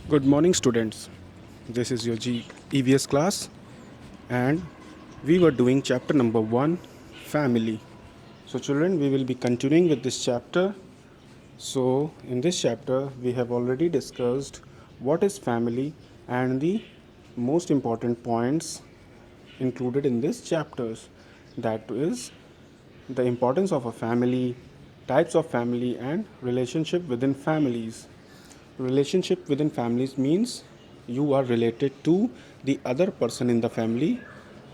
Good morning, students. This is your EVS class, and we were doing chapter number 1, family. So, children, we will be continuing with this chapter. So, in this chapter, we have already discussed what is family and the most important points included in this chapters. That is the importance of a family, types of family, and relationship within families. Relationship within families means you are related to the other person in the family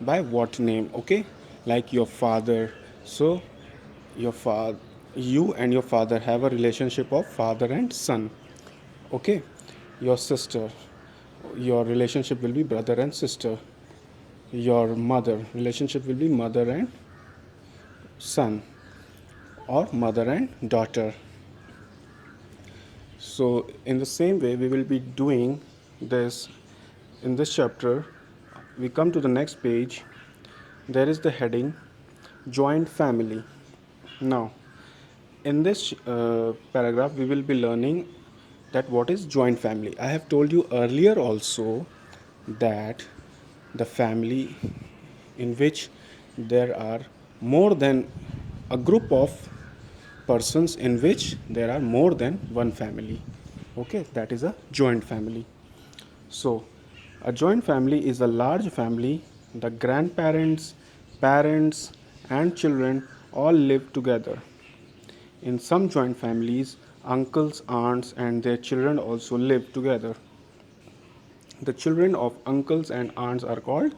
by what name, okay? Like your father. So your father, you and your father have a relationship of father and son, okay? Your sister, your relationship will be brother and sister. Your mother, relationship will be mother and son, or mother and daughter. So, in the same way, we will be doing this in this chapter. We come to the next page. There is the heading Joint Family. Now, in this paragraph, we will be learning that what is joint family. I have told you earlier also that the family in which there are more than a group of persons in which there are more than one family, okay, that is a joint family. So a joint family is a large family. The grandparents, parents, and children all live together. In some joint families, uncles, aunts, and their children also live together. The children of uncles and aunts are called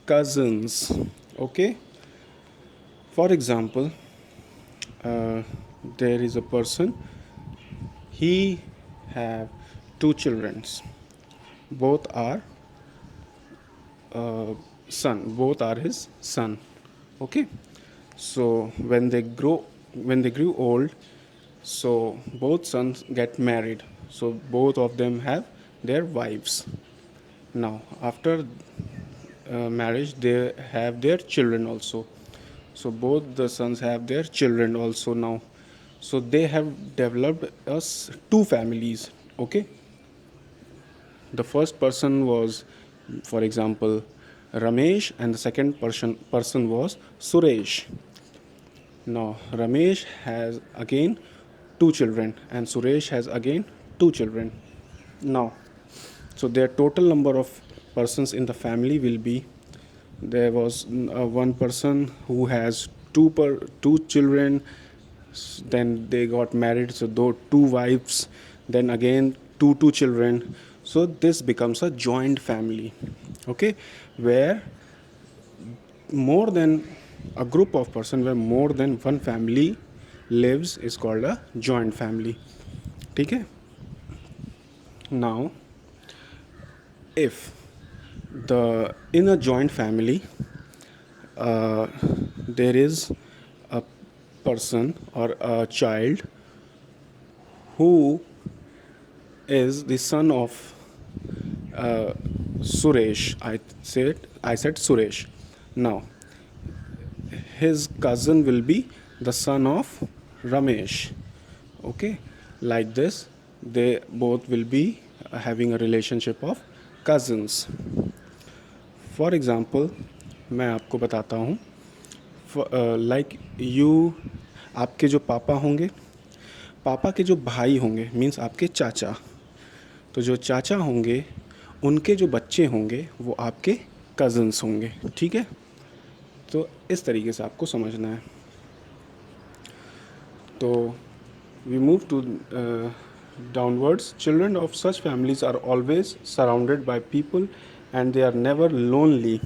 cousins, okay. For example, uh, there is a person, he have two children, both are both are his son, okay. So when they grew old, so both sons get married, so both of them have their wives. Now after marriage, they have their children also, so both the sons have their children also now. So they have developed us two families, okay. The first person was, for example, Ramesh, and the second person was Suresh. Now Ramesh has again two children, and Suresh has again two children. Now, so their total number of persons in the family will be, there was one person who has two children, then they got married, so though two wives, then again two children. So this becomes a joint family, okay, where more than a group of person, where more than one family lives, is called a joint family, ठीक है. Now if the in a joint family, uh, there is a person or a child who is the son of Suresh. I said Suresh. Now his cousin will be the son of Ramesh. Okay, like this, they both will be having a relationship of cousins. For example, मैं आपको बताता हूँ, like you, आपके जो पापा होंगे, पापा के जो भाई होंगे मीन्स आपके चाचा, तो जो चाचा होंगे उनके जो बच्चे होंगे वो आपके कज़न्स होंगे, ठीक है. तो इस तरीके से आपको समझना है. तो we move to downwards. Children of such families are always surrounded by people and they are never lonely.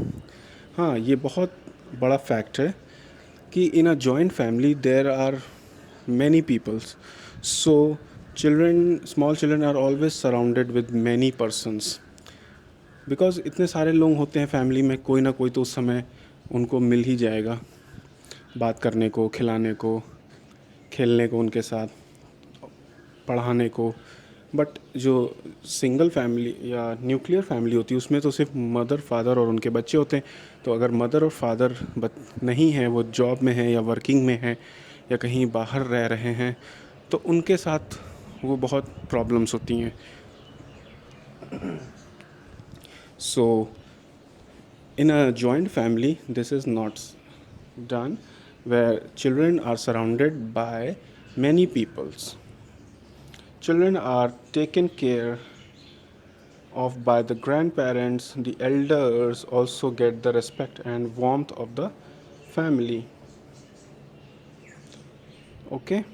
हाँ, ये बहुत बड़ा फैक्ट है कि in a joint family there are many peoples. So children, small children are always surrounded with many persons, because इतने सारे लोग होते हैं फैमिली में, कोई ना कोई तो उस समय उनको मिल ही जाएगा बात करने को, खिलाने को, खेलने को, उनके साथ पढ़ाने को. बट जो सिंगल फैमिली या न्यूक्लियर फैमिली होती है उसमें तो सिर्फ मदर, फादर और उनके बच्चे होते हैं. तो अगर मदर और फादर नहीं हैं, वो जॉब में हैं या वर्किंग में हैं या कहीं बाहर रह रहे हैं, तो उनके साथ वो बहुत प्रॉब्लम्स होती हैं. So in a joint family, this is not done, where children are surrounded by many peoples. Children are taken care of by the grandparents. The elders also get the respect and warmth of the family. Okay.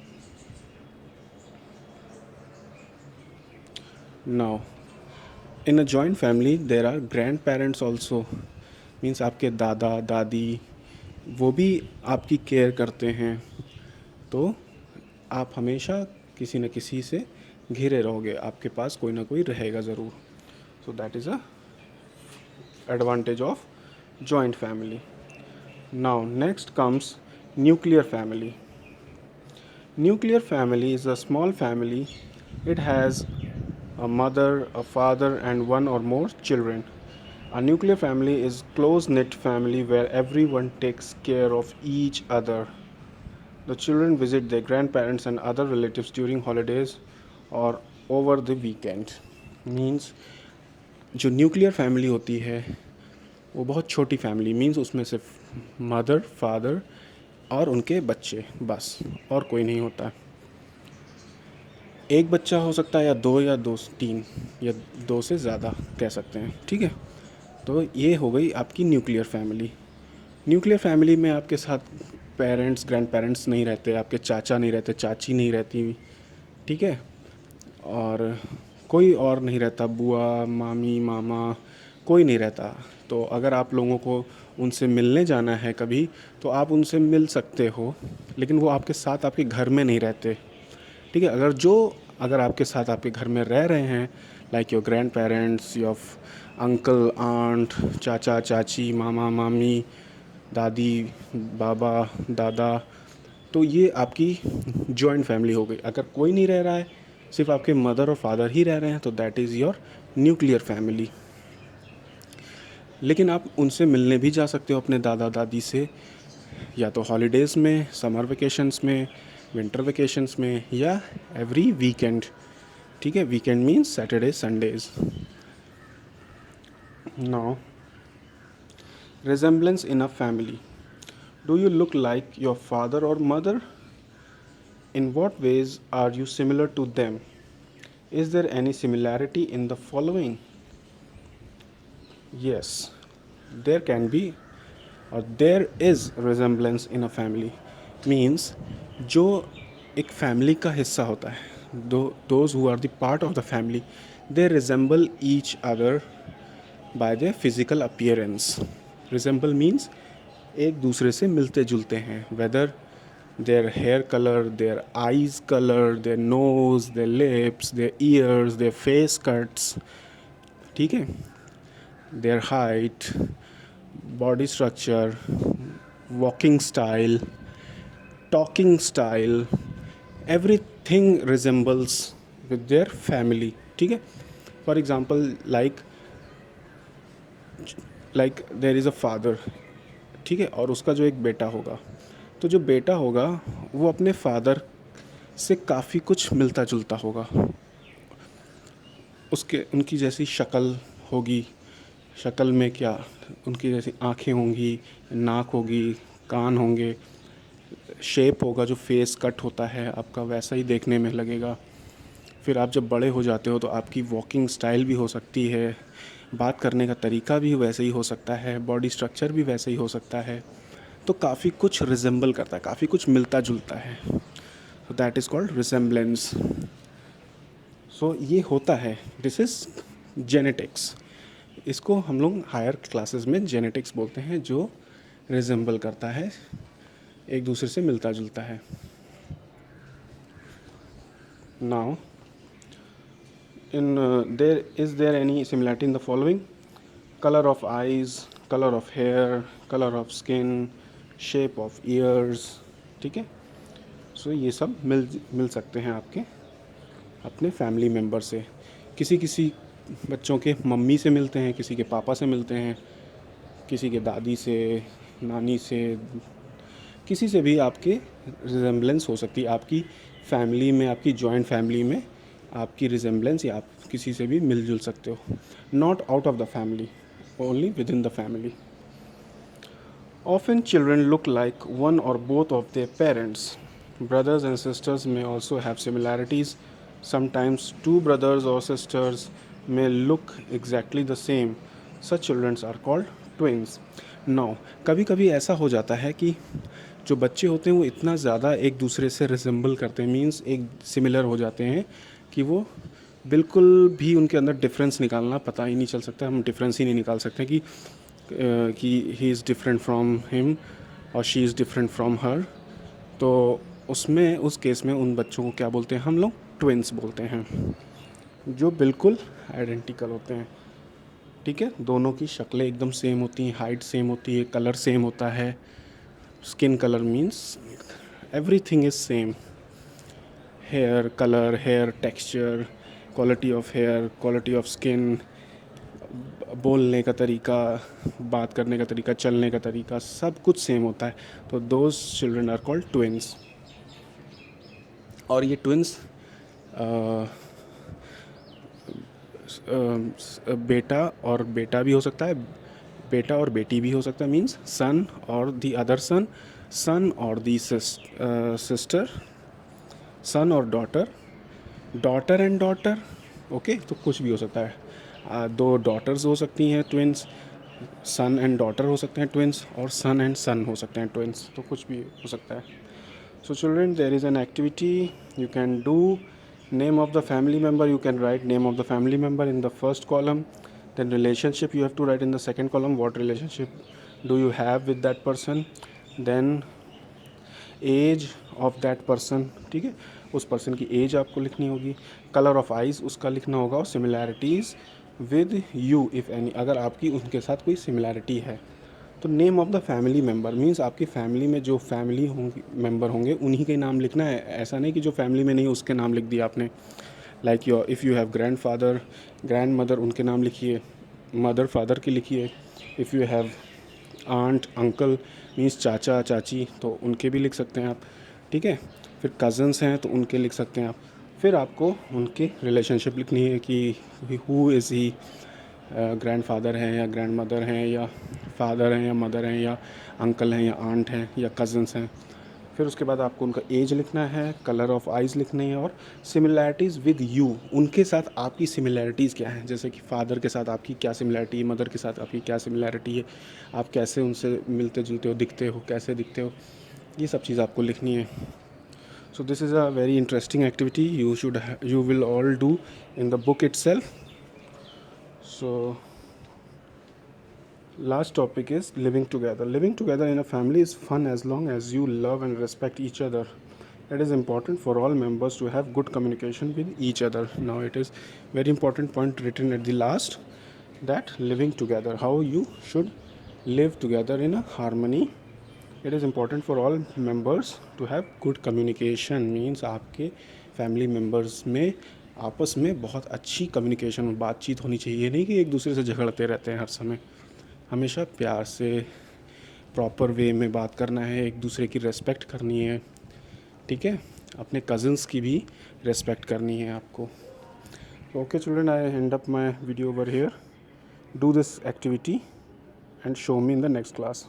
Now, in a joint family, there are grandparents also. Means आपके दादा दादी वो भी आपकी care करते हैं, तो आप हमेशा किसी न किसी से घिरे रहोगे, आपके पास कोई ना कोई रहेगा ज़रूर. सो that is a advantage of joint family. Now next comes nuclear family. Nuclear family is a small family. It has a mother, a father, and one or more children. A nuclear family is close-knit family where everyone takes care of each other. The children visit their grandparents and other relatives during holidays or over the weekend. Means जो nuclear family होती है वो बहुत छोटी family, means उसमें सिर्फ mother, father और उनके बच्चे, बस, और कोई नहीं होता. एक बच्चा हो सकता है, या दो तीन, या दो से ज़्यादा कह सकते हैं. ठीक है, तो ये हो गई आपकी न्यूक्लियर फैमिली. न्यूक्लियर फैमिली में आपके साथ पेरेंट्स, ग्रैंड पेरेंट्स नहीं रहते, आपके चाचा नहीं रहते, चाची नहीं रहती. ठीक है, और कोई और नहीं रहता, बुआ, मामी, मामा, कोई नहीं रहता. तो अगर आप लोगों को उनसे मिलने जाना है कभी, तो आप उनसे मिल सकते हो, लेकिन वो आपके साथ आपके घर में नहीं रहते. ठीक है, अगर आपके साथ आपके घर में रह रहे हैं, like your grandparents, your uncle, aunt, चाचा, चाची, मामा, मामी, दादी, बाबा, दादा, तो ये आपकी जॉइंट फैमिली हो गई. अगर कोई नहीं रह रहा है, सिर्फ आपके मदर और फादर ही रह रहे हैं, तो that is your nuclear family. लेकिन आप उनसे मिलने भी जा सकते हो अपने दादा दादी से, या तो हॉलीडेज़ में, समर वेकेशंस में, विंटर वेकेशंस में, या एवरी वीकेंड. ठीक है, weekend means Saturday, Sundays. Now, resemblance in a family. Do you look like your father or mother? In what ways are you similar to them? Is there any similarity in the following? Yes, there can be, or there is resemblance in a family. Means जो एक family का हिस्सा होता है, those who are the part of the family, they resemble each other by their physical appearance. Resemble means एक दूसरे से मिलते जुलते हैं, whether their hair color, their eyes color, their nose, their lips, their ears, their face cuts. ठीक है, their height, body structure, walking style, talking style, everything resembles with their family. ठीक है, for example, like there is a father. ठीक है, और उसका जो एक बेटा होगा, तो जो बेटा होगा वो अपने फादर से काफ़ी कुछ मिलता जुलता होगा. उनकी जैसी शक्ल होगी, शक्ल में क्या, उनकी जैसी आँखें होंगी, नाक होगी, कान होंगे, शेप होगा, जो फेस कट होता है आपका वैसा ही देखने में लगेगा. फिर आप जब बड़े हो जाते हो तो आपकी वॉकिंग स्टाइल भी हो सकती है, बात करने का तरीका भी वैसे ही हो सकता है, बॉडी स्ट्रक्चर भी वैसे ही हो सकता है. तो काफ़ी कुछ रिजेंबल करता है, काफ़ी कुछ मिलता जुलता है. So that is called resemblance. सो ये होता है, दिस इज़ जेनेटिक्स. इसको हम लोग हायर क्लासेस में जेनेटिक्स बोलते हैं, जो रिजेंबल करता है, एक दूसरे से मिलता जुलता है. Now is there any similarity in the following? Color of eyes, color of hair, color of skin, shape of ears. ठीक है, सो ये सब मिल सकते हैं आपके अपने फैमिली मेम्बर से. किसी बच्चों के मम्मी से मिलते हैं, किसी के पापा से मिलते हैं, किसी के दादी से, नानी से, किसी से भी आपके रिजेम्बलेंस हो सकती है. आपकी फैमिली में, आपकी जॉइंट फैमिली में आपकी रिजेम्बलेंस या आप किसी से भी मिलजुल सकते हो. Not out of the family, only with in the family. Often children look like one or both of their parents. Brothers and sisters may also have similarities. Sometimes two brothers or sisters may look exactly the same. Such children are called twins. Now, कभी कभी ऐसा हो जाता है कि जो बच्चे होते हैं वो इतना ज़्यादा एक दूसरे से रिजेंबल करते हैं, मीन्स एक सिमिलर हो जाते हैं कि वो बिल्कुल भी उनके अंदर डिफरेंस निकालना पता ही नहीं चल सकता. हम डिफरेंस ही नहीं निकाल सकते कि he is different from him और she is different from her. तो उसमें उस केस में उन बच्चों को क्या बोलते हैं हम लोग? ट्विन्स बोलते हैं, जो बिल्कुल आइडेंटिकल होते हैं. ठीक है, दोनों की शक्लें एकदम सेम होती हैं, हाइट सेम होती है, कलर सेम होता है. Skin colour means everything is same. Hair colour, hair texture, quality of hair, quality of skin, बोलने का तरीका, बात करने का तरीका, चलने का तरीका, सब कुछ सेम होता है. तो those children are called twins. और ये ट्विन्स बेटा और बेटा भी हो सकता है, बेटा और बेटी भी हो सकता है, मीन्स सन और दी अदर सन, सन और दी सिस्टर, सन और daughter, daughter and daughter. Okay, तो कुछ भी हो सकता है. दो डॉटर्स हो सकती हैं ट्विन्स, सन एंड डॉटर हो सकते हैं ट्विन्स, और सन एंड सन हो सकते हैं ट्विन्स. तो कुछ भी हो सकता है. So children, there is an activity you can do. Name of the family member, you can write name of the family member in the first column. Then relationship you have to write in the second column. What relationship do you have with that person? Then age of that person. ठीक है, उस person की as आपको लिखनी होगी. Colour of eyes उसका लिखना होगा. और similarities with you if any, अगर आपकी उनके साथ कोई सिमिलैरिटी है. तो name of the family member means आपकी फैमिली में जो फैमिली होंगे मेम्बर होंगे उन्हीं के नाम लिखना है. ऐसा नहीं कि जो फैमिली में नहीं उसके नाम लिख दिया आपने. Like your if you have grandfather, grandmother, उनके नाम लिखिए. मदर फादर की लिखिए. If you have aunt uncle means चाचा चाची, तो उनके भी लिख सकते हैं आप. ठीक है, फिर कज़न्स हैं तो उनके लिख सकते हैं आप. फिर आपको उनके रिलेशनशिप लिखनी है कि who is he, grand father हैं या ग्रैंड मदर हैं, या फादर हैं या मदर हैं, या अंकल हैं या आंट हैं या कज़न्स हैं. फिर उसके बाद आपको उनका एज लिखना है, कलर ऑफ आइज़ लिखनी है, और सिमिलैरिटीज़ विद यू, उनके साथ आपकी सिमिलैरिटीज़ क्या हैं. जैसे कि फादर के साथ आपकी क्या सिमिलैरिटी है, मदर के साथ आपकी क्या सिमिलैरिटी है, आप कैसे उनसे मिलते जुलते हो, दिखते हो, कैसे दिखते हो, ये सब चीज़ आपको लिखनी है. So this is a very interesting activity. You will all do in the book itself. So last topic is living together. Living together in a family is fun as long as you love and respect each other. It is important for all members to have good communication with each other. Now it is very important point written at the last, that living together, how you should live together in a harmony. It is important for all members to have good communication, means आपके family members में आपस में बहुत अच्छी communication, बातचीत होनी चाहिए. नहीं कि एक दूसरे से झगड़ते रहते हैं हर समय. हमेशा प्यार से प्रॉपर वे में बात करना है, एक दूसरे की रेस्पेक्ट करनी है. ठीक है, अपने कज़न्स की भी रेस्पेक्ट करनी है आपको. Okay children, I and up my video over here. Do this activity and show me in the next class.